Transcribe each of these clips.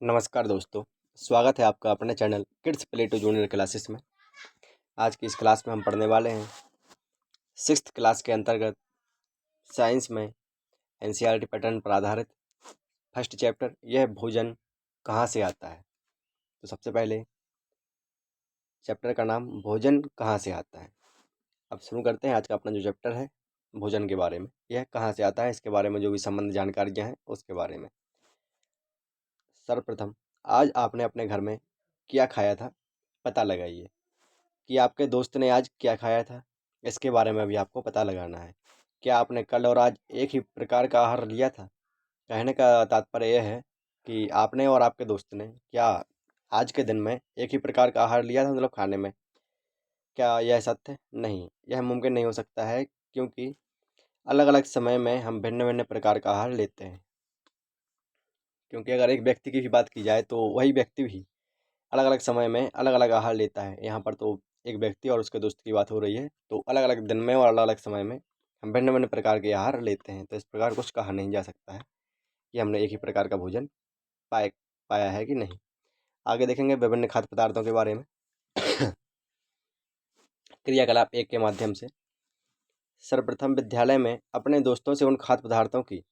नमस्कार दोस्तों, स्वागत है आपका अपने channel kids play to junior classes में। आज की इस क्लास में हम पढ़ने वाले हैं 6th क्लास के अंतर्गत साइंस में एनसीईआरटी पैटर्न पर आधारित फर्स्ट चैप्टर यह भोजन कहाँ से आता है। तो सबसे पहले चैप्टर का नाम भोजन कहाँ से आता है। अब शुरू करते हैं आज का अपना जो चैप्टर है भोजन के बारे में। यह कहाँ से आता है, इसके बारे में जो भी संबंध जानकारियाँ हैं उसके बारे में। सर्वप्रथम आज आपने अपने घर में क्या खाया था पता लगाइए कि आपके दोस्त ने आज क्या खाया था, इसके बारे में भी आपको पता लगाना है। क्या आपने कल और आज एक ही प्रकार का आहार लिया था। कहने का तात्पर्य यह है कि आपने और आपके दोस्त ने क्या आज के दिन में एक ही प्रकार का आहार लिया था, मतलब खाने में। क्या यह सत्य है? नहीं, यह मुमकिन नहीं हो सकता है, क्योंकि अलग अलग समय में हम भिन्न भिन्न प्रकार का आहार लेते हैं। क्योंकि अगर एक व्यक्ति की भी बात की जाए तो वही व्यक्ति भी अलग अलग समय में अलग अलग आहार लेता है। यहाँ पर तो एक व्यक्ति और उसके दोस्त की बात हो रही है, तो अलग अलग दिन में और अलग अलग समय में हम भिन्न भिन्न प्रकार के आहार लेते हैं। तो इस प्रकार कुछ कहा नहीं जा सकता है कि हमने एक ही प्रकार का भोजन पाया है कि नहीं। आगे देखेंगे विभिन्न खाद्य पदार्थों के बारे में। क्रियाकलाप 1 के माध्यम से सर्वप्रथम विद्यालय में अपने दोस्तों से उन खाद्य पदार्थों की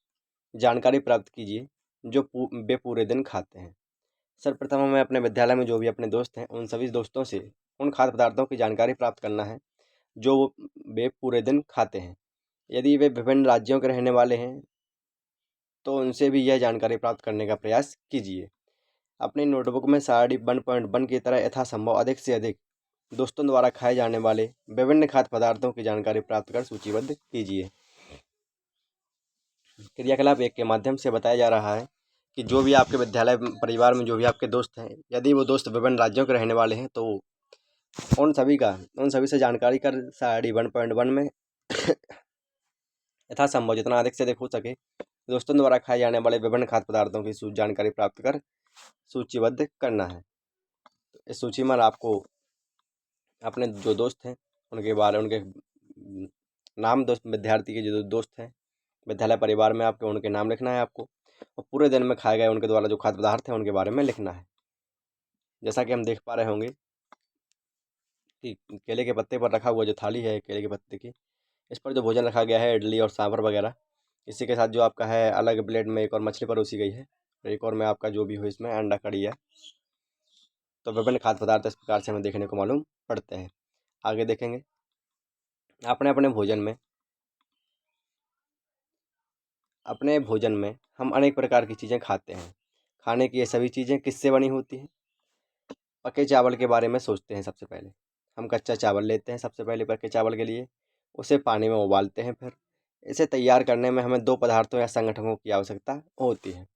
जानकारी प्राप्त कीजिए जो वे पूरे दिन खाते हैं। सर्वप्रथम हमें अपने विद्यालय में जो भी अपने दोस्त हैं उन सभी दोस्तों से उन खाद्य पदार्थों की जानकारी प्राप्त करना है जो वे पूरे दिन खाते हैं। यदि वे विभिन्न राज्यों के रहने वाले हैं तो उनसे भी यह जानकारी प्राप्त करने का प्रयास कीजिए। अपनी नोटबुक में सारणी 1.1 की तरह यथासंभव अधिक से अधिक दोस्तों द्वारा खाए जाने वाले विभिन्न खाद्य पदार्थों की जानकारी प्राप्त कर सूचीबद्ध कीजिए। क्रियाकलाप 1 के माध्यम से बताया जा रहा है कि जो भी आपके विद्यालय परिवार में जो भी आपके दोस्त हैं, यदि वो दोस्त विभिन्न राज्यों के रहने वाले हैं तो उन सभी से जानकारी कर सारणी 1.1 में यथासंभव जितना अधिक से अधिक हो सके दोस्तों द्वारा खाए जाने वाले विभिन्न खाद्य पदार्थों की जानकारी प्राप्त कर सूचीबद्ध करना है। तो इस सूची में आपको अपने जो दोस्त हैं उनके नाम, दोस्त विद्यार्थी के जो दोस्त हैं विद्यालय परिवार में आपके, उनके नाम लिखना है आपको, और पूरे दिन में खाए गए उनके द्वारा जो खाद्य पदार्थ हैं उनके बारे में लिखना है। जैसा कि हम देख पा रहे होंगे कि केले के पत्ते पर रखा हुआ जो थाली है केले के पत्ते की, इस पर जो भोजन रखा गया है इडली और सांभर वगैरह, इसी के साथ जो आपका है अलग प्लेट में एक और मछली परोसी गई है, और एक और में आपका जो भी हो इसमें अंडा कड़ी है। तो विभिन्न खाद्य पदार्थ इस प्रकार से हमें देखने को मालूम पड़ते हैं। आगे देखेंगे अपने अपने भोजन में हम अनेक प्रकार की चीज़ें खाते हैं। खाने की ये सभी चीज़ें किससे बनी होती हैं। पके चावल के बारे में सोचते हैं। सबसे पहले हम कच्चा चावल लेते हैं, सबसे पहले पके चावल के लिए उसे पानी में उबालते हैं। फिर इसे तैयार करने में हमें 2 पदार्थों या संगठनों की आवश्यकता होती है।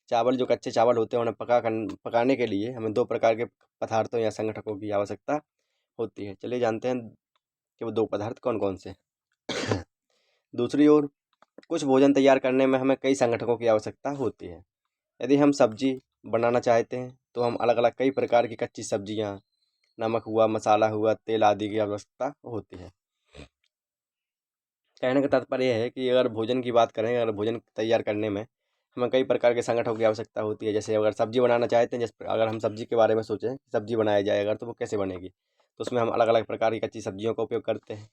चावल जो कच्चे चावल होते हैं उन्हें पकाने के लिए हमें 2 प्रकार के पदार्थों या संगठनों की आवश्यकता होती है। चलिए जानते हैं कि वो 2 पदार्थ कौन कौन से हैं। दूसरी ओर कुछ भोजन तैयार करने में हमें कई संगठनों की आवश्यकता होती है। यदि हम सब्जी बनाना चाहते हैं तो हम अलग अलग कई प्रकार की कच्ची सब्जियां, नमक हुआ, मसाला हुआ, तेल आदि की आवश्यकता होती है। कहने का तात्पर्य यह है कि अगर भोजन की बात करें, अगर भोजन तैयार करने में हमें कई प्रकार के संगठनों की आवश्यकता होती है। जैसे अगर सब्जी बनाना चाहते हैं, जैसे अगर हम सब्जी के बारे में सोचें सब्जी बनाई जाए अगर, तो वो कैसे बनेगी, तो उसमें हम अलग अलग प्रकार की कच्ची सब्जियों का उपयोग करते हैं।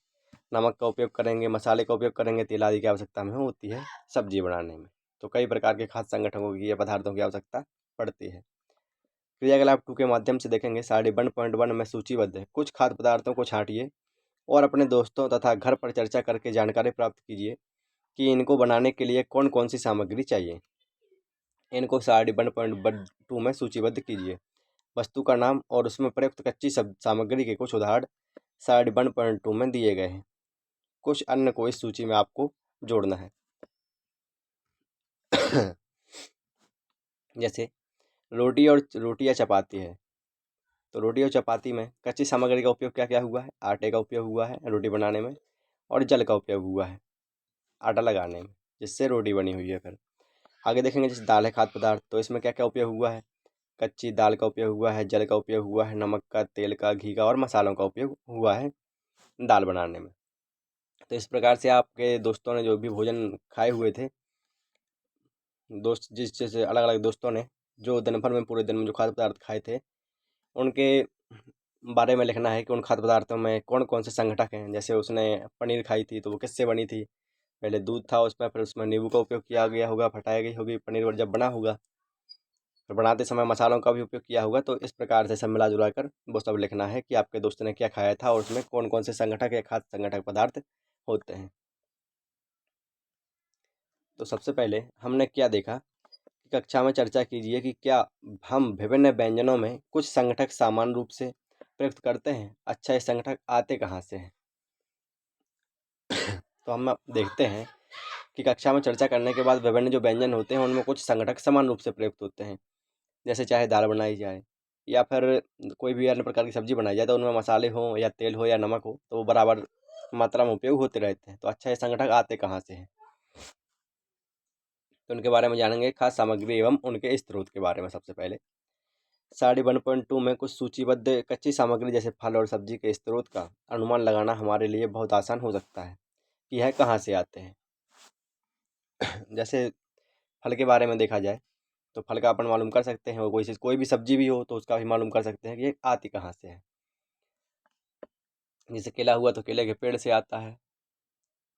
नमक का उपयोग करेंगे, मसाले का उपयोग करेंगे, तेल आदि की आवश्यकता हमें होती है सब्जी बनाने में। तो कई प्रकार के खाद्य संगठनों की या पदार्थों की आवश्यकता पड़ती है। क्रियाकलाप 2 के माध्यम से देखेंगे सारणी 1.1 में सूचीबद्ध है कुछ खाद्य पदार्थों को छांटिए और अपने दोस्तों तथा घर पर चर्चा करके जानकारी प्राप्त कीजिए कि इनको बनाने के लिए कौन कौन सी सामग्री चाहिए। इनको सारणी 1.2 में सूचीबद्ध कीजिए। वस्तु का नाम और उसमें प्रयुक्त कच्ची सामग्री के कुछ उदाहरण सारणी 1.2 में दिए गए हैं। कुछ अन्य को इस सूची में आपको जोड़ना है। जैसे रोटी या चपाती है, तो रोटी और चपाती में कच्ची सामग्री का उपयोग क्या क्या हुआ है। आटे का उपयोग हुआ है रोटी बनाने में, और जल का उपयोग हुआ है आटा लगाने में, जिससे रोटी बनी हुई है। फिर आगे देखेंगे जैसे दाल है खाद्य पदार्थ, तो इसमें क्या क्या उपयोग हुआ है। कच्ची दाल का उपयोग हुआ है, जल का उपयोग हुआ है, नमक का, तेल का, घी का और मसालों का उपयोग हुआ है दाल बनाने में। तो इस प्रकार से आपके दोस्तों ने जो भी भोजन खाए हुए थे, दोस्त जिस जैसे अलग अलग दोस्तों ने जो दिन भर में पूरे दिन में जो खाद्य पदार्थ खाए थे उनके बारे में लिखना है कि उन खाद्य पदार्थों में कौन कौन से संगठक हैं। जैसे उसने पनीर खाई थी तो वो किससे बनी थी, पहले दूध था उसमें, फिर उसमें नींबू का उपयोग किया गया होगा, फटाई गई होगी पनीर, और जब बना होगा फिर बनाते समय मसालों का भी उपयोग किया होगा। तो इस प्रकार से सब मिला जुला कर वो सब लिखना है कि आपके दोस्त ने क्या खाया था और उसमें कौन कौन से संगठक या खाद्य संगठक पदार्थ होते हैं। तो सबसे पहले हमने क्या देखा कि कक्षा में चर्चा कीजिए कि क्या हम विभिन्न व्यंजनों में कुछ संगठक सामान्य रूप से प्रयुक्त करते हैं। अच्छा, ये संगठक आते कहाँ से हैं? तो हम अब देखते हैं कि कक्षा में चर्चा करने के बाद विभिन्न जो व्यंजन होते हैं उनमें कुछ संगठक समान रूप से प्रयुक्त होते हैं। जैसे चाहे दाल बनाई जाए या फिर कोई भी अन्य प्रकार की सब्जी बनाई जाए तो उनमें मसाले हों या तेल हो या नमक हो तो वो बराबर मात्रा में उपयोग होते रहते हैं। तो अच्छा, ये संगठक आते कहाँ से हैं? तो उनके बारे में जानेंगे, खाद्य सामग्री एवं उनके स्रोत के बारे में। सबसे पहले साड़ी 1.2 में कुछ सूचीबद्ध कच्ची सामग्री जैसे फल और सब्जी के स्रोत का अनुमान लगाना हमारे लिए बहुत आसान हो सकता है कि यह कहाँ से आते हैं। जैसे फल के बारे में देखा जाए तो फल का अपन मालूम कर सकते हैं, और कोई चीज़ कोई भी सब्जी भी हो तो उसका भी मालूम कर सकते हैं कि ये आती कहाँ से है। जैसे केला हुआ तो केले के पेड़ से आता है,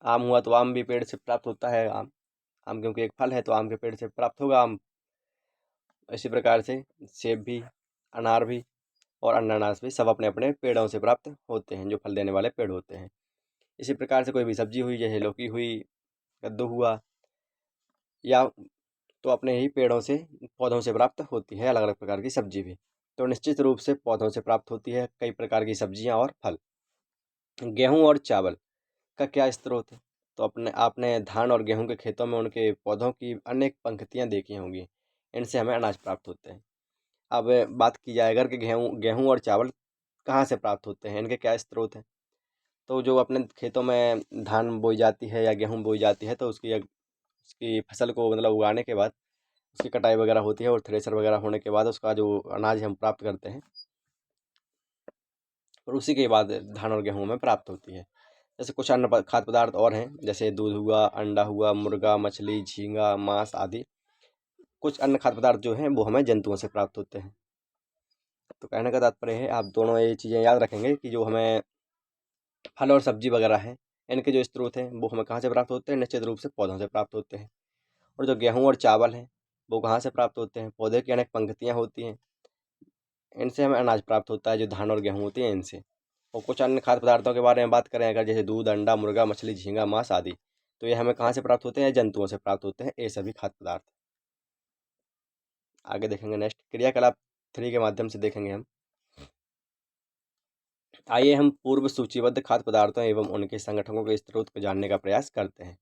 आम हुआ तो आम भी पेड़ से प्राप्त होता है। आम आम क्योंकि एक फल है तो आम के पेड़ से प्राप्त होगा आम। इसी प्रकार से सेब भी, अनार भी और अनानास भी सब अपने अपने पेड़ों से प्राप्त होते हैं, जो फल देने वाले पेड़ होते हैं। इसी प्रकार से कोई भी सब्जी हुई, जैसे लौकी हुई, कद्दू हुआ, या तो अपने ही पेड़ों से, पौधों से प्राप्त होती है अलग अलग प्रकार की सब्जी भी। तो निश्चित रूप से पौधों से प्राप्त होती है कई प्रकार की सब्जियां और फल। गेहूं और चावल का क्या स्रोत है? तो अपने आपने धान और गेहूं के खेतों में उनके पौधों की अनेक पंक्तियां देखी होंगी, इनसे हमें अनाज प्राप्त होते हैं। अब बात की जाए अगर कि गेहूं गेहूं और चावल कहाँ से प्राप्त होते हैं, इनके क्या स्रोत हैं? तो जो अपने खेतों में धान बोई जाती है या गेहूं बोई जाती है तो उसकी फसल को मतलब उगाने के बाद उसकी कटाई वगैरह होती है और थ्रेसर वगैरह होने के बाद उसका जो अनाज हम प्राप्त करते हैं, और उसी के बाद धान और गेहूं में प्राप्त होती है। जैसे कुछ अन्य खाद्य पदार्थ और हैं, जैसे दूध हुआ, अंडा हुआ, मुर्गा, मछली, झींगा, मांस आदि। कुछ अन्य खाद्य पदार्थ जो हैं वो हमें जंतुओं से प्राप्त होते हैं। तो कहने का तात्पर्य है, आप दोनों ये चीज़ें याद रखेंगे कि जो हमें फल और सब्जी वगैरह हैं इनके जो स्रोत हैं वो हमें कहाँ से प्राप्त होते हैं? निश्चित रूप से पौधों से प्राप्त होते हैं। और जो गेहूँ और चावल हैं वो कहाँ से प्राप्त होते हैं? पौधे की अनेक पंक्तियाँ होती हैं, इनसे हमें अनाज प्राप्त होता है, जो धान और गेहूँ होती हैं इनसे। और कुछ अन्य खाद्य पदार्थों के बारे में बात करें अगर, जैसे दूध, अंडा, मुर्गा, मछली, झींगा, मांस आदि, तो ये हमें कहाँ से प्राप्त होते हैं? जंतुओं से प्राप्त होते हैं ये सभी खाद्य पदार्थ। आगे देखेंगे, नेक्स्ट क्रियाकलाप 3 के माध्यम से देखेंगे हम। आइए हम पूर्व सूचीबद्ध खाद्य पदार्थों एवं उनके संगठनों के स्रोत को जानने का प्रयास करते हैं।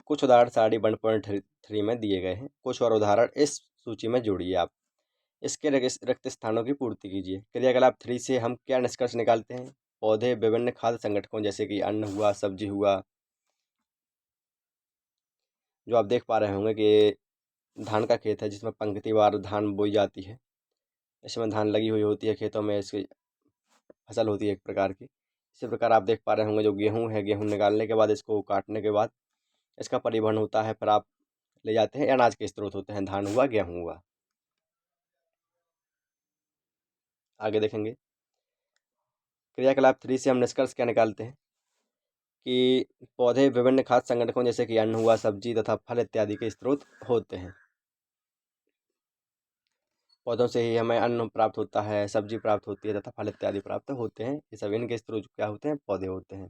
कुछ उदाहरण सारणी 1.3 में दिए गए हैं, कुछ और उदाहरण इस सूची में जोड़िए आप। इसके रिक्त स्थानों की पूर्ति कीजिए। क्रियाकलाप 3 से हम क्या निष्कर्ष निकालते हैं? पौधे विभिन्न खाद्य संगठनों जैसे कि अन्न हुआ, सब्जी हुआ, जो आप देख पा रहे होंगे कि धान का खेत है जिसमें पंक्तिवार धान बोई जाती है। इसमें धान लगी हुई होती है खेतों में, इसकी फसल होती है एक प्रकार की। इसी प्रकार आप देख पा रहे होंगे जो गेहूँ है, गेहूँ निकालने के बाद इसको काटने के बाद इसका परिवहन होता है, फिर आप ले जाते हैं, अनाज के स्रोत होते हैं, धान हुआ, गेहूँ हुआ। आगे देखेंगे, क्रियाकलाप 3 से हम निष्कर्ष क्या निकालते हैं कि पौधे विभिन्न खाद्य संगठनों जैसे कि अन्न हुआ, सब्जी तथा फल इत्यादि के स्रोत होते हैं। पौधों से ही हमें अन्न प्राप्त होता है, सब्जी प्राप्त होती है तथा फल इत्यादि प्राप्त होते हैं। ये सब इनके स्रोत क्या होते हैं? पौधे होते हैं।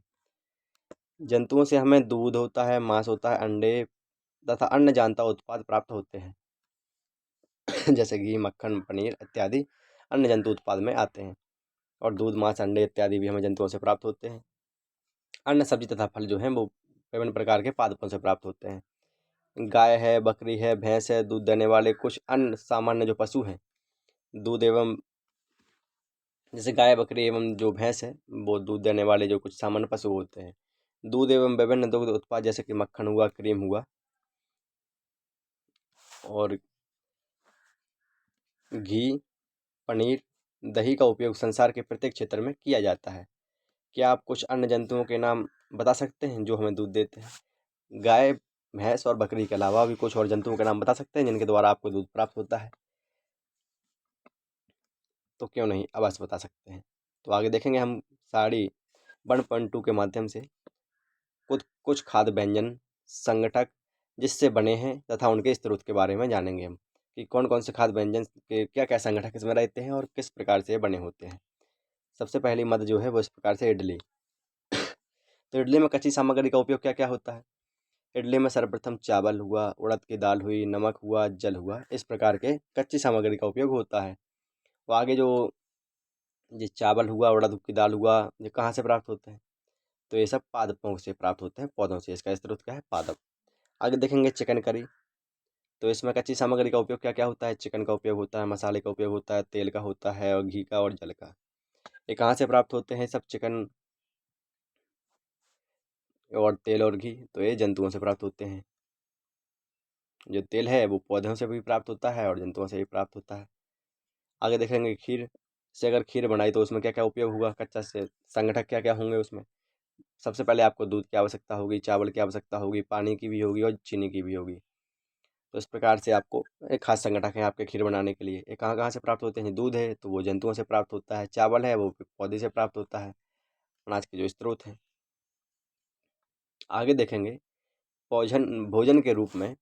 जंतुओं से हमें दूध होता है, मांस होता है, अंडे तथा अन्य जानता उत्पाद प्राप्त होते हैं। जैसे घी, मक्खन, पनीर इत्यादि अन्य जंतु उत्पाद में आते हैं। और दूध, मांस, अंडे इत्यादि भी हमें जंतुओं से प्राप्त होते हैं। अन्य सब्जी तथा फल जो हैं वो विभिन्न प्रकार के पादपों से प्राप्त होते हैं। गाय है, बकरी है, भैंस है, दूध देने वाले कुछ अन्य सामान्य जो पशु हैं, दूध एवं जैसे गाय, बकरी एवं जो भैंस है वो दूध देने वाले जो कुछ सामान्य पशु होते हैं। दूध एवं विभिन्न दुग्ध उत्पाद जैसे कि मक्खन हुआ, क्रीम हुआ, और घी, पनीर, दही का उपयोग संसार के प्रत्येक क्षेत्र में किया जाता है। क्या आप कुछ अन्य जंतुओं के नाम बता सकते हैं जो हमें दूध देते हैं? गाय, भैंस और बकरी के अलावा भी कुछ और जंतुओं के नाम बता सकते हैं जिनके द्वारा आपको दूध प्राप्त होता है? तो क्यों नहीं, अवश्य बता सकते हैं। तो आगे देखेंगे हम साड़ी 1.2 के माध्यम से कुछ कुछ खाद्य व्यंजन संगठक जिससे बने हैं तथा उनके स्रोत के बारे में जानेंगे हम कि कौन कौन से खाद्य व्यंजन के क्या क्या संगठक इसमें रहते हैं और किस प्रकार से ये बने होते हैं। सबसे पहली मद जो है वो इस प्रकार से इडली। तो इडली में कच्ची सामग्री का उपयोग क्या क्या होता है। इडली में सर्वप्रथम चावल हुआ, उड़द की दाल हुई, नमक हुआ, जल हुआ, इस प्रकार के कच्ची सामग्री का उपयोग होता है। तो आगे जो ये चावल हुआ, उड़द की दाल हुआ, ये कहाँ से प्राप्त होते हैं। तो ये सब पादपों से प्राप्त होते हैं, पौधों से। इसका स्रोत क्या है, पादप। आगे देखेंगे चिकन करी। तो इसमें कच्ची सामग्री का उपयोग क्या क्या होता है। चिकन का उपयोग होता है, मसाले का उपयोग होता है, तेल का होता है, और घी का और जल का। ये कहाँ से प्राप्त होते हैं सब चिकन और तेल और घी। तो ये जंतुओं से प्राप्त होते हैं। जो तेल है वो पौधों से भी प्राप्त होता है और जंतुओं से भी प्राप्त होता है। आगे देखेंगे खीर से। अगर खीर बनाई तो उसमें क्या क्या उपयोग हुआ, कच्चा से संगठक क्या क्या होंगे उसमें। सबसे पहले आपको दूध की आवश्यकता होगी, चावल की आवश्यकता होगी, पानी की भी होगी और चीनी की भी होगी। तो इस प्रकार से आपको एक खास संगठक है आपके खीर बनाने के लिए। ये कहाँ कहाँ से प्राप्त होते हैं। दूध है तो वो जंतुओं से प्राप्त होता है, चावल है वो पौधे से प्राप्त होता है, अनाज के जो स्रोत हैं। आगे देखेंगे भोजन भोजन के रूप में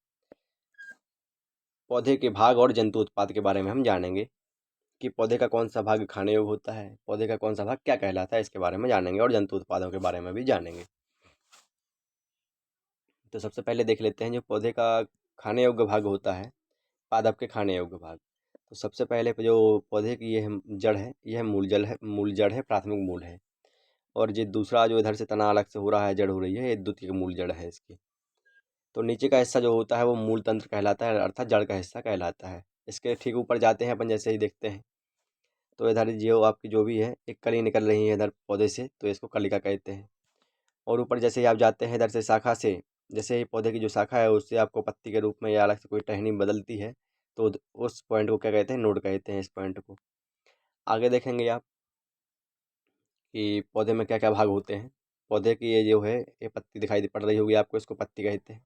पौधे के भाग और जंतु उत्पाद के बारे में हम जानेंगे कि पौधे का कौन सा भाग खाने योग्य होता है, पौधे का कौन सा भाग क्या कहलाता है, इसके बारे में जानेंगे और जंतु उत्पादों के बारे में भी जानेंगे। तो सबसे पहले देख लेते हैं जो पौधे का खाने योग्य भाग होता है, पादप के खाने योग्य भाग। तो सबसे पहले जो पौधे की ये जड़ है, यह मूल जड़ है, प्राथमिक मूल है। और ये दूसरा जो इधर से तना अलग से हो रहा है, जड़ हो रही है, ये द्वितीय मूल जड़ है इसकी। तो नीचे का हिस्सा जो होता है वो मूल तंत्र कहलाता है, अर्थात जड़ का हिस्सा कहलाता है। इसके ठीक ऊपर जाते हैं अपन, जैसे ही देखते हैं तो इधर जो आपकी जो भी है एक कली निकल रही है इधर पौधे से, तो इसको कलिका कहते हैं। और ऊपर जैसे ही आप जाते हैं इधर से शाखा से, जैसे ही पौधे की जो शाखा है उससे आपको पत्ती के रूप में या अलग से कोई टहनी बदलती है, तो उस पॉइंट को क्या कहते हैं, नोड कहते हैं इस पॉइंट को। आगे देखेंगे आप कि पौधे में क्या क्या भाग होते हैं। पौधे की ये जो है ये पत्ती दिखाई पड़ रही होगी आपको, इसको पत्ती कहते हैं।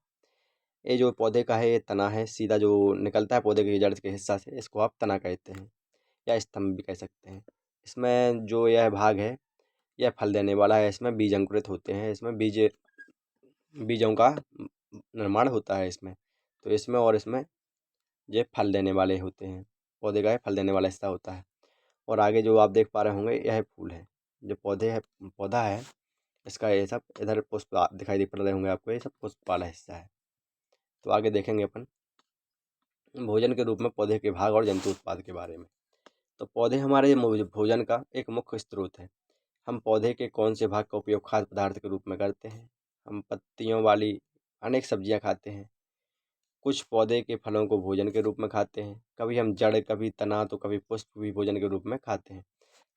ये जो पौधे का है ये तना है, सीधा जो निकलता है पौधे की जड़ के हिस्सा से, इसको आप तना कहते हैं या स्तंभ भी कह सकते हैं। इसमें जो यह भाग है यह फल देने वाला है, इसमें बीज अंकुरित होते हैं, इसमें बीजों का निर्माण होता है इसमें। तो इसमें और इसमें ये फल देने वाले होते हैं, पौधे का ये फल देने वाला हिस्सा होता है। और आगे जो आप देख पा रहे होंगे यह फूल है। जो पौधा है इसका ये सब इधर पुष्प दिखाई पड़ रहे होंगे आपको, ये सब पुष्प वाला हिस्सा है। तो आगे देखेंगे अपन भोजन के रूप में पौधे के भाग और जंतु उत्पाद के बारे में। तो पौधे हमारे भोजन का एक मुख्य स्रोत है। हम पौधे के कौन से भाग का उपयोग खाद्य पदार्थ के रूप में करते हैं। हम पत्तियों वाली अनेक सब्जियां खाते हैं। कुछ पौधे के फलों को भोजन के रूप में खाते हैं। कभी हम जड़, कभी तना, तो कभी पुष्प भी भोजन के रूप में खाते हैं।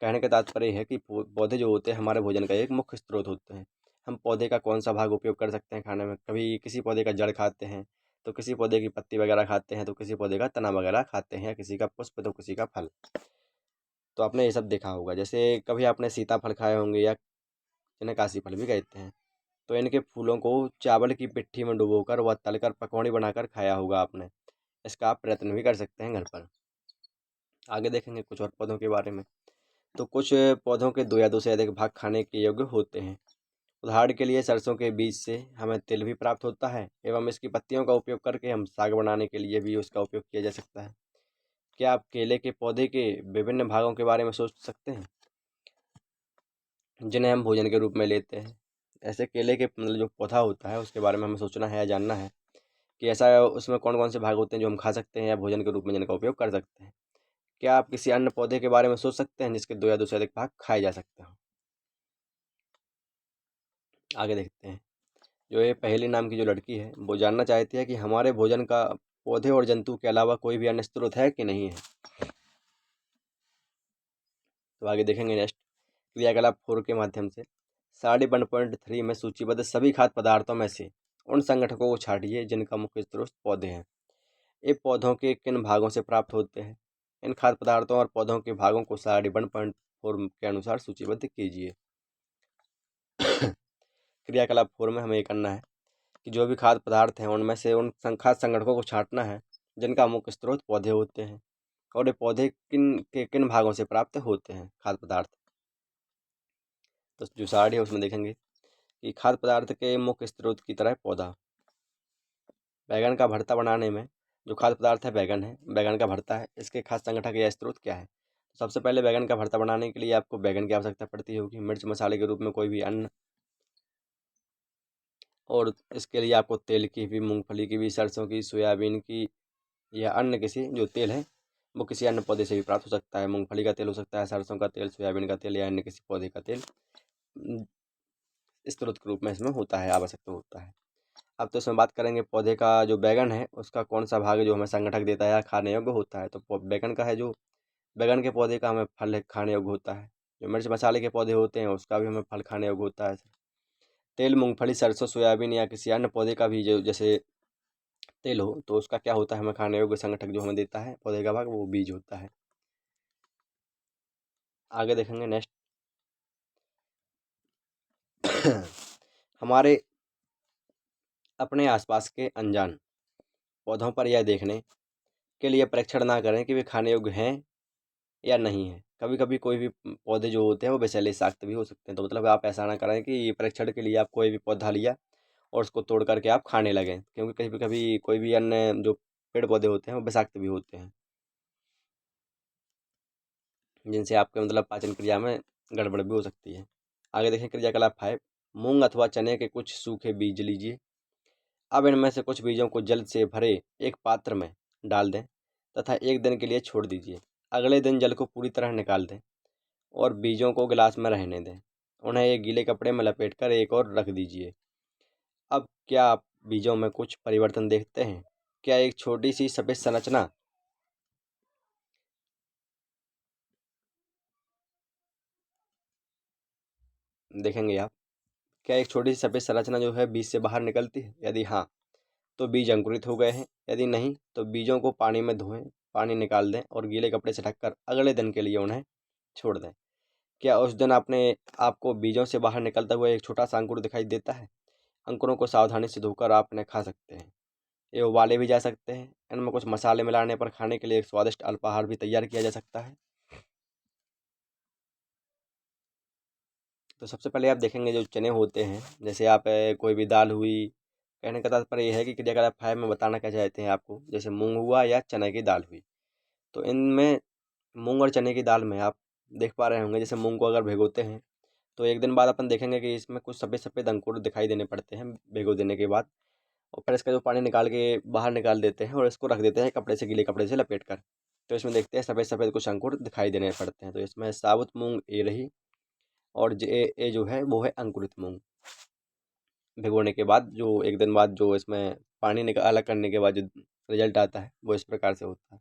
कहने का तात्पर्य है कि पौधे जो होते हैं हमारे भोजन का एक मुख्य स्रोत होते हैं। हम पौधे का कौन सा भाग उपयोग कर सकते हैं खाने में। कभी किसी पौधे का जड़ खाते हैं, तो किसी पौधे की पत्ती वगैरह खाते हैं, तो किसी पौधे का तना वगैरह खाते हैं, या किसी का पुष्प तो किसी का फल। तो आपने ये सब देखा होगा। जैसे कभी आपने सीताफल खाए होंगे या जिन्हें काशी फल भी कहते हैं। तो इनके फूलों को चावल की पिट्ठी में डुबोकर व तलकर पकौड़ी बनाकर खाया होगा आपने। इसका आप प्रयत्न भी कर सकते हैं घर पर। आगे देखेंगे कुछ और पौधों के बारे में। तो कुछ पौधों के दो या दो से अधिक भाग खाने के योग्य होते हैं। उदाहरण के लिए सरसों के बीज से हमें तेल भी प्राप्त होता है, एवं इसकी पत्तियों का उपयोग करके हम साग बनाने के लिए भी उसका उपयोग किया जा सकता है। क्या आप केले के पौधे के विभिन्न भागों के बारे में सोच सकते हैं जिन्हें हम भोजन के रूप में लेते हैं। ऐसे केले के मतलब जो पौधा होता है उसके बारे में हमें सोचना है या जानना है कि ऐसा उसमें कौन कौन से भाग होते हैं जो हम खा सकते हैं या भोजन के रूप में जिनका उपयोग कर सकते हैं। क्या आप किसी अन्य पौधे के बारे में सोच सकते हैं जिसके दो या दो से अधिक भाग खाए जा सकते हो। आगे देखते हैं। जो ये पहेली नाम की जो लड़की है वो जानना चाहती है कि हमारे भोजन का पौधे और जंतु के अलावा कोई भी अन्य स्रोत है कि नहीं है। तो आगे देखेंगे नेक्स्ट क्रियाकलाप 4 के माध्यम से। साड़ी 1.3 में सूचीबद्ध सभी खाद्य पदार्थों में से उन संगठकों को छांटिए जिनका मुख्य स्रोत पौधे हैं। ये पौधों के किन भागों से प्राप्त होते हैं। इन खाद्य पदार्थों और पौधों के भागों को साड़ी 1.4 के अनुसार सूचीबद्ध कीजिए। क्रियाकलाप 4 में हमें ये करना है कि जो भी खाद्य पदार्थ हैं उनमें से उन खाद्य संगठकों को छांटना है जिनका मुख्य स्रोत पौधे होते हैं। और ये पौधे किन भागों से प्राप्त होते हैं खाद्य पदार्थ? तो जो साड़ी है उसमें देखेंगे कि खाद्य पदार्थ के मुख्य स्रोत की तरह पौधा। बैगन का भरता बनाने में जो खाद्य पदार्थ है बैगन है, बैगन का भरता है, इसके खास संगठक या स्रोत क्या है? तो सबसे पहले बैगन का भरता बनाने के लिए आपको बैगन की आवश्यकता पड़ती होगी, मिर्च मसाले के रूप में कोई भी अन्न, और इसके लिए आपको तेल की भी, मूंगफली की भी, सरसों की, सोयाबीन की, या अन्य किसी जो तेल है वो किसी अन्य पौधे से भी प्राप्त हो सकता है। मूंगफली का तेल हो सकता है, सरसों का तेल, सोयाबीन का तेल, या अन्य किसी पौधे का तेल स्रोत के रूप में इसमें होता है, आवश्यक तो होता है। अब तो इसमें बात करेंगे पौधे का जो बैगन है उसका कौन सा भाग है जो हमें संगठक देता है या खाने योग्य होता है? तो बैगन का है जो बैगन के पौधे का हमें फल खाने योग्य होता है। जो मिर्च मसाले के पौधे होते हैं उसका भी हमें फल खाने योग्य होता है। तेल मूंगफली, सरसों, सोयाबीन या किसी अन्य पौधे का भी जो जैसे तेल हो तो उसका क्या होता है, हमें खाने योग्य संगठक जो हमें देता है पौधे का भाग, वो बीज होता है। आगे देखेंगे नेक्स्ट। हमारे अपने आसपास के अनजान पौधों पर यह देखने के लिए परीक्षण ना करें कि वे खाने योग्य हैं या नहीं है। कभी कभी कोई भी पौधे जो होते हैं वो विषैले शाक्त भी हो सकते हैं। तो मतलब आप ऐसा ना करें कि परीक्षण के लिए आप कोई भी पौधा लिया और उसको तोड़ करके आप खाने लगें, क्योंकि कभी कभी कोई भी अन्य जो पेड़ पौधे होते हैं वो विषाक्त भी होते हैं, जिनसे आपके मतलब पाचन क्रिया में गड़बड़ भी हो सकती है। आगे देखें क्रियाकलाप 5। मूंग अथवा चने के कुछ सूखे बीज लीजिए। अब इनमें से कुछ बीजों को जल से भरे एक पात्र में डाल दें तथा 1 दिन के लिए छोड़ दीजिए। अगले दिन जल को पूरी तरह निकाल दें और बीजों को गिलास में रहने दें। उन्हें एक गीले कपड़े में लपेटकर एक और रख दीजिए। अब क्या आप बीजों में कुछ परिवर्तन देखते हैं? क्या एक छोटी सी सफेद संरचना देखेंगे आप? क्या एक छोटी सी सफेद संरचना जो है बीज से बाहर निकलती है? यदि हाँ तो बीज अंकुरित हो गए हैं, यदि नहीं तो बीजों को पानी में धोएं, पानी निकाल दें और गीले कपड़े से ढककर अगले दिन के लिए उन्हें छोड़ दें। क्या उस दिन आपको बीजों से बाहर निकलता हुआ एक छोटा सा अंकुर दिखाई देता है? अंकुरों को सावधानी से धोकर आप इन्हें खा सकते हैं। ये उबाले भी जा सकते हैं। इनमें कुछ मसाले मिलाने पर खाने के लिए एक स्वादिष्ट अल्पाहार भी तैयार किया जा सकता है। तो सबसे पहले आप देखेंगे जो चने होते हैं, जैसे आप कोई भी दाल हुई, कहने का तात्पर्य यह है कि क्रियाकलाप 5 में बताना क्या चाहते हैं आपको, जैसे मूंग हुआ या चने की दाल हुई। तो इनमें मूंग और चने की दाल में आप देख पा रहे होंगे, जैसे मूंग को अगर भिगोते हैं तो 1 दिन बाद अपन देखेंगे कि इसमें कुछ सफ़ेद सफ़ेद अंकुर दिखाई देने पड़ते हैं भिगो देने के बाद। और फिर इसका जो पानी निकाल के बाहर निकाल देते हैं और इसको रख देते हैं कपड़े से, गीले कपड़े से लपेट कर। तो इसमें देखते हैं सफ़ेद सफ़ेद कुछ अंकुर दिखाई देने पड़ते हैं। तो इसमें साबुत मूंग ए रही, और ए जो है वो है अंकुरित मूंग। भिगोने के बाद जो 1 दिन बाद जो इसमें पानी निकाल अलग करने के बाद जो रिजल्ट आता है वो इस प्रकार से होता है।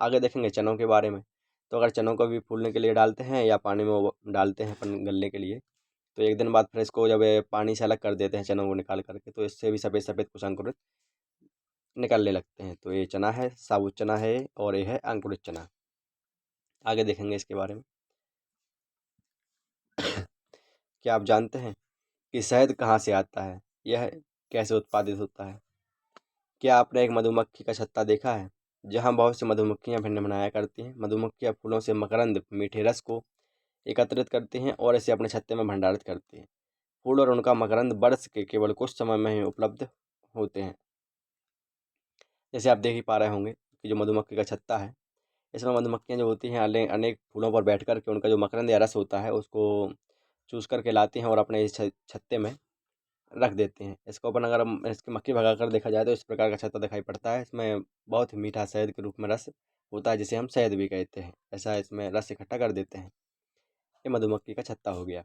आगे देखेंगे चनों के बारे में। तो अगर चनों को भी फूलने के लिए डालते हैं या पानी में वो डालते हैं अपन गलने के लिए, तो 1 दिन बाद फिर इसको जब पानी से अलग कर देते हैं चनों को निकाल करके, तो इससे भी सफ़ेद सफ़ेद कुछ अंकुरित निकलने लगते हैं। तो ये चना है, साबुत चना है, और ये है अंकुरित चना। आगे देखेंगे इसके बारे में। क्या आप जानते हैं कि शहद कहाँ से आता है? यह कैसे उत्पादित होता है? क्या आपने एक मधुमक्खी का छत्ता देखा है जहाँ बहुत सी मधुमक्खियाँ भिन्न बनाया करती हैं? मधुमक्खियाँ फूलों से मकरंद, मीठे रस को एकत्रित करती हैं और इसे अपने छत्ते में भंडारित करती हैं। फूल और उनका मकरंद वर्ष के केवल कुछ समय में ही उपलब्ध होते हैं। जैसे आप देख ही पा रहे होंगे कि जो मधुमक्खी का छत्ता है, इसमें मधुमक्खियाँ जो होती हैं अनेक फूलों पर बैठ कर के उनका जो मकरंद या रस होता है उसको चूस करके लाती हैं और अपने इस छत्ते में रख देते हैं। इसको अपन अगर इसकी मक्खी भगा कर देखा जाए तो इस प्रकार का छत्ता दिखाई पड़ता है। इसमें बहुत ही मीठा शहद के रूप में रस होता है, जिसे हम शहद भी कहते हैं। ऐसा इसमें रस इकट्ठा कर देते हैं। ये मधुमक्खी का छत्ता हो गया।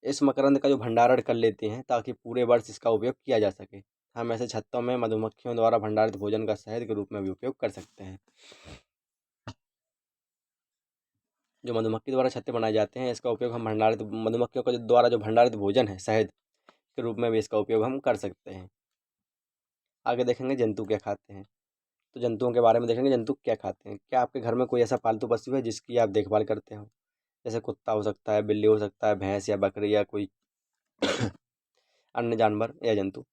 इस मकरंद का जो भंडारण कर लेते हैं ताकि पूरे वर्ष इसका उपयोग किया जा सके। हम ऐसे छत्तों में मधुमक्खियों द्वारा भंडारित भोजन का शहद के रूप में भी उपयोग कर सकते हैं। जो मधुमक्खी द्वारा छत्ते बनाए जाते हैं इसका उपयोग हम भंडारित मधुमक्खियों के द्वारा जो भंडारित भोजन है शहद के रूप में भी इसका उपयोग हम कर सकते हैं। आगे देखेंगे जंतु क्या खाते हैं। तो जंतुओं के बारे में देखेंगे, जंतु क्या खाते हैं। क्या आपके घर में कोई ऐसा पालतू पशु है जिसकी आप देखभाल करते हो? जैसे कुत्ता हो सकता है, बिल्ली हो सकता है, भैंस या बकरी या कोई अन्य जानवर या जंतु।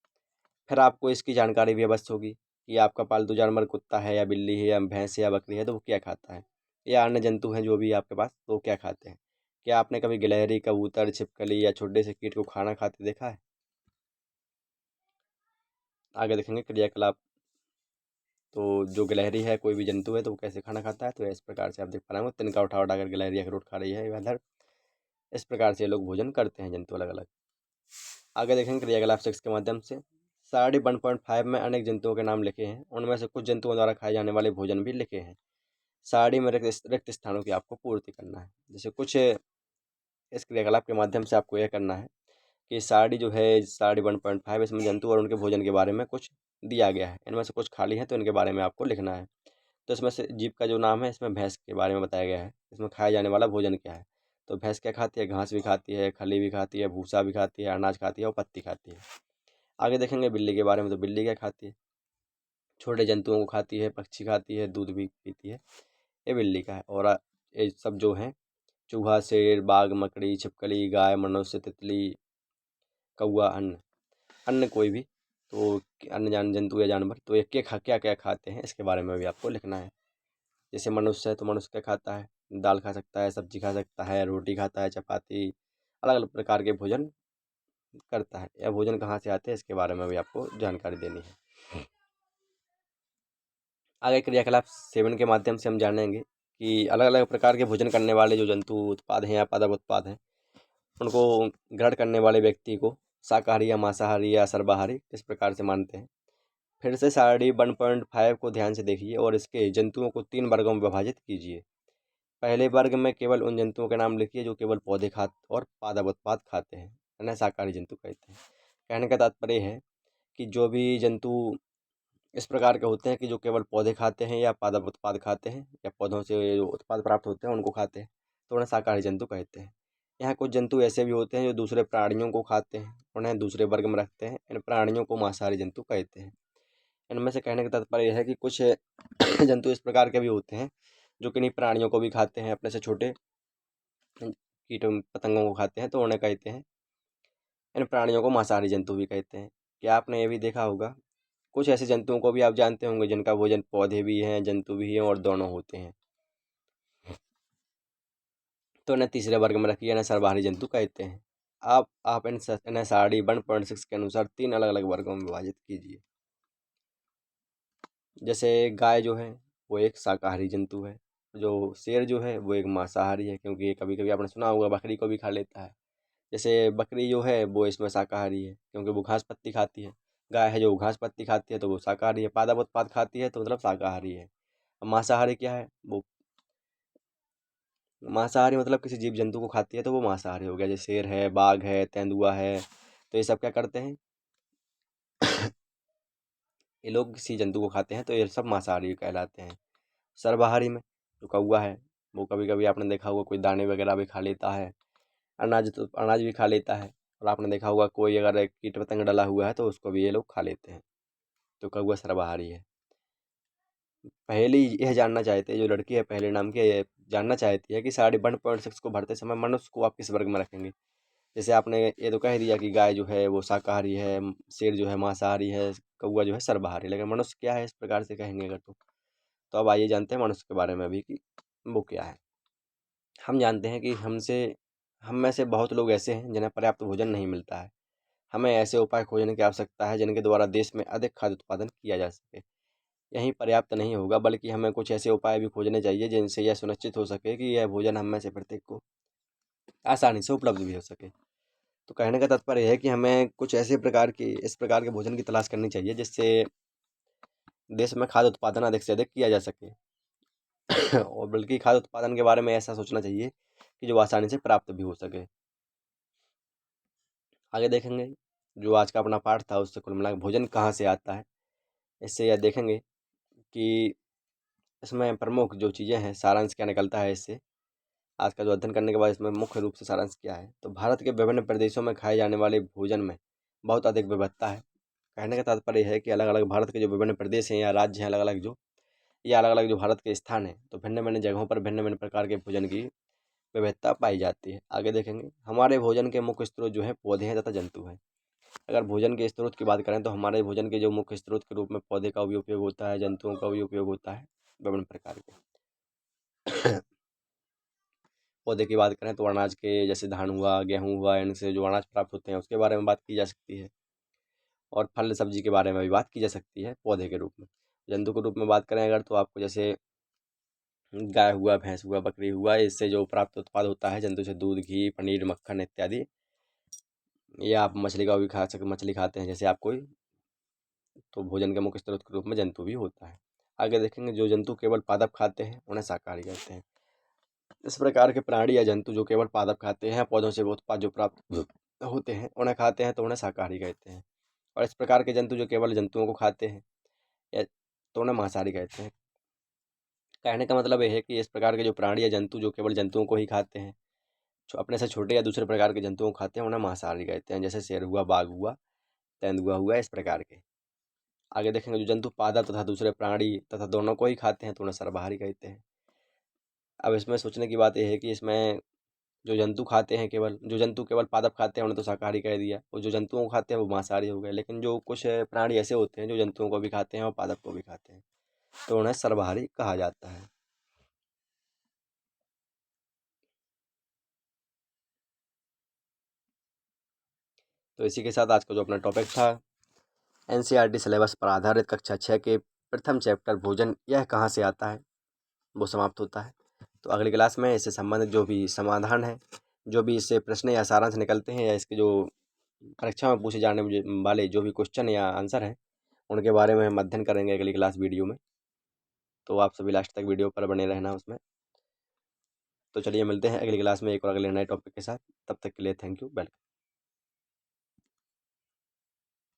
फिर आपको इसकी जानकारी भी अवश्य होगी कि आपका पालतू जानवर कुत्ता है या बिल्ली है या भैंस है या बकरी है तो वो क्या खाता है। या अन्य जंतु हैं जो भी आपके पास, तो क्या खाते हैं? क्या आपने कभी गिलहरी, कबूतर, छिपकली या छोटे से कीट को खाना खाते देखा है? आगे देखेंगे क्रियाकलाप। तो जो गिलहरी है, कोई भी जंतु है, तो वो कैसे खाना खाता है, तो इस प्रकार से आप देख पा रहे हो, तिनका उठा उठा कर गिलहरी अखरोट खा रही है इधर। इस प्रकार से ये लोग भोजन करते हैं जंतु अलग अलग। आगे देखेंगे क्रियाकलाप 6 के माध्यम से। सारणी 1.5 में अनेक जंतुओं के नाम लिखे हैं, उनमें से कुछ जंतुओं द्वारा खाए जाने वाले भोजन भी लिखे हैं। सारणी में रिक्त स्थानों की आपको पूर्ति करना है। जैसे कुछ इस क्रियाकलाप के माध्यम से आपको यह करना है कि सारणी जो है, सारणी 1.5, इसमें जंतु और उनके भोजन के बारे में कुछ दिया गया है। इनमें से कुछ खाली है तो इनके बारे में आपको लिखना है। तो इसमें से जीव का जो नाम है, इसमें भैंस के बारे में बताया गया है। इसमें खाया जाने वाला भोजन क्या है? तो भैंस क्या खाती है? घास भी खाती है, खली भी खाती है, भूसा भी खाती है, अनाज खाती है और पत्ती खाती है। आगे देखेंगे बिल्ली के बारे में। तो बिल्ली क्या खाती है? छोटे जंतुओं को खाती है, पक्षी खाती है, दूध भी पीती है। ये बिल्ली का है। और ये सब जो है, चूहा, शेर, बाघ, मकड़ी, छिपकली, गाय, मनुष्य, तितली, कौआ, अन्य अन्य कोई भी, तो अन्य जंतु या जानवर, तो ये क्या क्या खाते हैं, इसके बारे में भी आपको लिखना है। जैसे मनुष्य है तो मनुष्य क्या खाता है? दाल खा सकता है, सब्जी खा सकता है, रोटी खाता है, चपाती, अलग अलग प्रकार के भोजन करता है। यह भोजन कहाँ से आते हैं, इसके बारे में भी आपको जानकारी देनी है। आगे क्रियाकलाप 7 के माध्यम से हम जानेंगे कि अलग अलग प्रकार के भोजन करने वाले जो जंतु उत्पाद हैं या पादप उत्पाद हैं, उनको ग्रहण करने वाले व्यक्ति को शाकाहारी या मांसाहारी या सर्वाहारी किस प्रकार से मानते हैं। फिर से सारणी 1.5 को ध्यान से देखिए और इसके जंतुओं को 3 वर्गों में विभाजित कीजिए। पहले वर्ग में केवल उन जंतुओं के नाम लिखिए जो केवल पौधे खाते और पादप उत्पाद खाते हैं, इन्हें शाकाहारी जंतु कहते हैं। कहने का तात्पर्य है कि जो भी जंतु इस प्रकार के होते हैं कि जो केवल पौधे खाते हैं या पादप उत्पाद खाते हैं या पौधों से जो उत्पाद प्राप्त होते हैं उनको खाते हैं, तो उन्हें शाकाहारी जंतु कहते हैं। यहाँ कुछ जंतु ऐसे भी होते हैं जो दूसरे प्राणियों को खाते हैं, उन्हें दूसरे वर्ग में रखते हैं। इन प्राणियों को मांसाहारी जंतु कहते हैं। इनमें से कहने का तात्पर्य यह है कि कुछ जंतु इस प्रकार के भी होते हैं जो किन्हीं प्राणियों को भी खाते हैं, अपने से छोटे कीट पतंगों को खाते हैं, तो उन्हें कहते हैं, इन प्राणियों को मांसाहारी जंतु भी कहते हैं। क्या आपने ये भी देखा होगा, कुछ ऐसे जंतुओं को भी आप जानते होंगे जिनका भोजन पौधे भी हैं, जंतु भी हैं और दोनों होते हैं, तो इन्हें तीसरे वर्ग में रखिए, इन्हें सर्वाहारी जंतु कहते हैं। आप इन्हें सारणी 1.6 के अनुसार 3 अलग अलग वर्गों में विभाजित कीजिए। जैसे गाय जो है वो एक शाकाहारी जंतु है, जो शेर जो है वो एक मांसाहारी है, क्योंकि कभी कभी आपने सुना होगा बकरी को भी खा लेता है। जैसे बकरी जो है वो इसमें शाकाहारी है क्योंकि वो घास पत्ती खाती है। गाय है जो घास पत्ती खाती है तो वो शाकाहारी है। पादप उत्पाद खाती है तो मतलब शाकाहारी है। अब मांसाहारी क्या है? वो मांसाहारी मतलब किसी जीव जंतु को खाती है तो वो मांसाहारी हो गया। जैसे शेर है, बाघ है, तेंदुआ है, तो ये सब क्या करते हैं, ये लोग किसी जंतु को खाते हैं तो ये सब मांसाहारी कहलाते हैं। सर्वाहारी में जो कौआ है, वो कभी कभी आपने देखा होगा कोई दाने वगैरह भी खा लेता है, अनाज तो अनाज भी खा लेता है। और आपने देखा होगा कोई अगर एक कीट पतंग डला हुआ है तो उसको भी ये लोग खा लेते हैं, तो कौआ सर्वाहारी है। पहली यह जानना चाहते हैं, जो लड़की है पहले नाम की, ये जानना चाहती है कि साड़ी 1.6 को भरते समय मनुष्य को आप किस वर्ग में रखेंगे। जैसे आपने ये तो कह दिया कि गाय जो है वो शाकाहारी है, शेर जो है मांसाहारी है, कौआ जो है सर्वाहारी, लेकिन मनुष्य क्या है इस प्रकार से कहेंगे अगर तो अब आइए जानते हैं मनुष्य के बारे में भी कि वो क्या है। हम जानते हैं कि हम में से बहुत लोग ऐसे हैं जिन्हें पर्याप्त भोजन नहीं मिलता है। हमें ऐसे उपाय खोजने की आवश्यकता है जिनके द्वारा देश में अधिक खाद्य उत्पादन किया जा सके। यही पर्याप्त नहीं होगा, बल्कि हमें कुछ ऐसे उपाय भी खोजने चाहिए जिनसे यह सुनिश्चित हो सके कि यह भोजन हम में से प्रत्येक को आसानी से उपलब्ध भी हो सके। तो कहने का तात्पर्य है कि हमें कुछ ऐसे प्रकार की इस प्रकार के भोजन की तलाश करनी चाहिए जिससे देश में खाद्य उत्पादन अधिक से अधिक किया जा सके। और बल्कि खाद्य उत्पादन के बारे में ऐसा सोचना चाहिए कि जो आसानी से प्राप्त भी हो सके। आगे देखेंगे, जो आज का अपना पाठ था उससे कुल मिला के भोजन कहाँ से आता है, इससे यह देखेंगे कि इसमें प्रमुख जो चीज़ें हैं, सारांश क्या निकलता है इससे। आज का जो अध्ययन करने के बाद इसमें मुख्य रूप से सारांश क्या है, तो भारत के विभिन्न प्रदेशों में खाए जाने वाले भोजन में बहुत अधिक विविधता है। कहने का तात्पर्य है कि अलग अलग भारत के जो विभिन्न प्रदेश हैं या राज्य हैं, अलग अलग जो या अलग अलग जो भारत के स्थान हैं, तो भिन्न भिन्न जगहों पर भिन्न भिन्न प्रकार के भोजन की विविधता पाई जाती है। आगे देखेंगे, हमारे भोजन के मुख्य स्रोत जो हैं पौधे हैं तथा जंतु हैं। अगर भोजन के स्रोत की बात करें तो हमारे भोजन के जो मुख्य स्रोत के रूप में पौधे का भी उपयोग होता है, जंतुओं का भी उपयोग होता है, विभिन्न प्रकार के। पौधे की बात करें तो अनाज के जैसे धान हुआ, गेहूँ हुआ, इनसे जो अनाज प्राप्त होते हैं उसके बारे में बात की जा सकती है। और फल सब्जी के बारे में भी बात की जा सकती है पौधे के रूप में। जंतु के रूप में बात करें अगर तो आपको जैसे गाय हुआ, भैंस हुआ, बकरी हुआ, इससे जो प्राप्त उत्पाद होता है जंतु से दूध, घी, पनीर, मक्खन इत्यादि। या आप मछली का भी खा सकते, मछली खाते हैं जैसे आप कोई, तो भोजन के मुख्य स्रोत के रूप में जंतु भी होता है। आगे देखेंगे जो जंतु केवल पादप खाते हैं उन्हें शाकाहारी कहते हैं। इस प्रकार के प्राणी या जंतु जो केवल पादप खाते हैं, पौधों से वो उत्पाद जो प्राप्त होते हैं उन्हें खाते हैं तो उन्हें शाकाहारी कहते हैं। और इस प्रकार के जंतु जो केवल जंतुओं को खाते हैं या तो उन्हें मांसाहारी कहते हैं। कहने का मतलब यह है कि इस प्रकार के जो प्राणी या जंतु जो केवल जंतुओं को ही खाते हैं, जो अपने से छोटे या दूसरे प्रकार के जंतुओं को खाते हैं उन्हें मांसाहारी कहते हैं, जैसे शेर हुआ, बाघ हुआ, तेंदुआ हुआ, इस प्रकार के। आगे देखेंगे जो जंतु पादप तथा दूसरे प्राणी तथा दोनों को ही खाते हैं तो उन्हें सर्वाहारी कहते हैं। अब इसमें सोचने की बात यह है कि इसमें जो जंतु खाते हैं, केवल जो जंतु केवल पादप खाते हैं उन्हें तो शाकाहारी कह दिया, और जो जंतुओं को खाते हैं वो मांसाहारी हो गए। लेकिन जो कुछ प्राणी ऐसे होते हैं जो जंतुओं को भी खाते हैं और पादप को भी खाते हैं तो उन्हें सर्वाहारी कहा जाता है। तो इसी के साथ आज का जो अपना टॉपिक था एनसीईआरटी सिलेबस पर आधारित कक्षा 6 के प्रथम चैप्टर भोजन यह कहाँ से आता है वो समाप्त होता है। तो अगली क्लास में इससे संबंधित जो भी समाधान है, जो भी इससे प्रश्न या सारांश निकलते हैं, या इसके जो परीक्षा में पूछे जाने वाले जो भी क्वेश्चन या आंसर हैं उनके बारे में हम अध्ययन करेंगे अगली क्लास वीडियो में। तो आप सभी लास्ट तक वीडियो पर बने रहना उसमें। तो चलिए मिलते हैं अगली क्लास में एक और अगले नए टॉपिक के साथ। तब तक के लिए थैंक यू, वेलकम।